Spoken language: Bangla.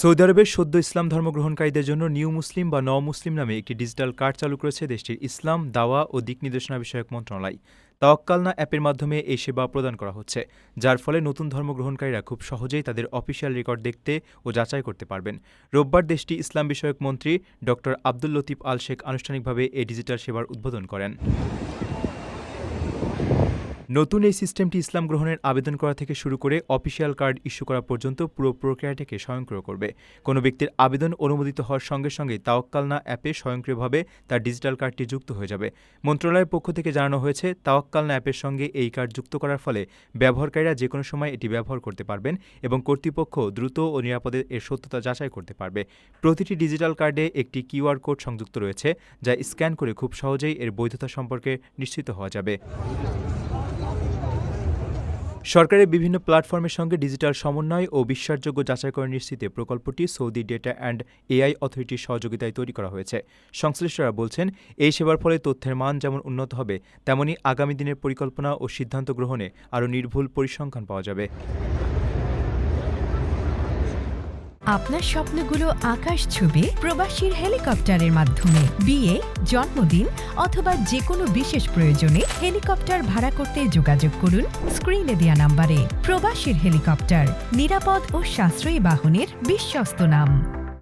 সৌদি আরবের সদ্য ইসলাম ধর্মগ্রহণকারীদের জন্য নিউ মুসলিম বা মুসলিম নামে একটি ডিজিটাল কার্ড চালু করেছে দেশটির ইসলাম, দাওয়া ও দিক নির্দেশনা বিষয়ক মন্ত্রণালয়। তাওয়াক্কালনা অ্যাপের মাধ্যমে এই সেবা প্রদান করা হচ্ছে, যার ফলে নতুন ধর্মগ্রহণকারীরা খুব সহজেই তাদের অফিসিয়াল রেকর্ড দেখতে ও যাচাই করতে পারবেন। রোববার দেশটি ইসলাম বিষয়ক মন্ত্রী ড আব্দুল লতিফ আল শেখ আনুষ্ঠানিকভাবে এই ডিজিটাল সেবার উদ্বোধন করেন। নতুন এই সিস্টেমটি ইসলাম গ্রহণের আবেদন করা থেকে শুরু করে অফিসিয়াল কার্ড ইস্যু করা পর্যন্ত পুরো প্রক্রিয়াটিকে স্বয়ংক্রিয় করবে। কোনো ব্যক্তির আবেদন অনুমোদিত হওয়ার সঙ্গে সঙ্গেই তাওয়াক্কালনা অ্যাপে স্বয়ংক্রিয়ভাবে তার ডিজিটাল কার্ডটি যুক্ত হয়ে যাবে। মন্ত্রণালয়ের পক্ষ থেকে জানানো হয়েছে, তাওয়াক্কালনা অ্যাপের সঙ্গে এই কার্ড যুক্ত করার ফলে ব্যবহারকারীরা যেকোনো সময় এটি ব্যবহার করতে পারবেন এবং কর্তৃপক্ষ দ্রুত ও নিরাপদে এর সত্যতা যাচাই করতে পারবে। প্রতিটি ডিজিটাল কার্ডে একটি কিউআর কোড সংযুক্ত রয়েছে, যা স্ক্যান করে খুব সহজেই এর বৈধতা সম্পর্কে নিশ্চিত হওয়া যাবে। সরকারের বিভিন্ন প্ল্যাটফর্মের সঙ্গে ডিজিটাল সমন্বয় ও বিশ্বাসযোগ্য যাচাইকরণ নিশ্চিতে প্রকল্পটি সৌদি ডেটা অ্যান্ড এআই অথরিটির সহযোগিতায় তৈরি করা হয়েছে। সংশ্লিষ্টরা বলছেন, এই সেবার ফলে তথ্যের মান যেমন উন্নত হবে, তেমনি আগামী দিনের পরিকল্পনা ও সিদ্ধান্ত গ্রহণে আরও নির্ভুল পরিসংখ্যান পাওয়া যাবে। আপনার স্বপ্নগুলো আকাশ ছুবে প্রবাসীর হেলিকপ্টারের মাধ্যমে। বিয়ে, জন্মদিন অথবা যে কোনো বিশেষ প্রয়োজনে হেলিকপ্টার ভাড়া করতে যোগাযোগ করুন স্ক্রিনে দেয়া নাম্বারে। প্রবাসীর হেলিকপ্টার, নিরাপদ ও সাশ্রয়ী বাহনের বিশ্বস্ত নাম।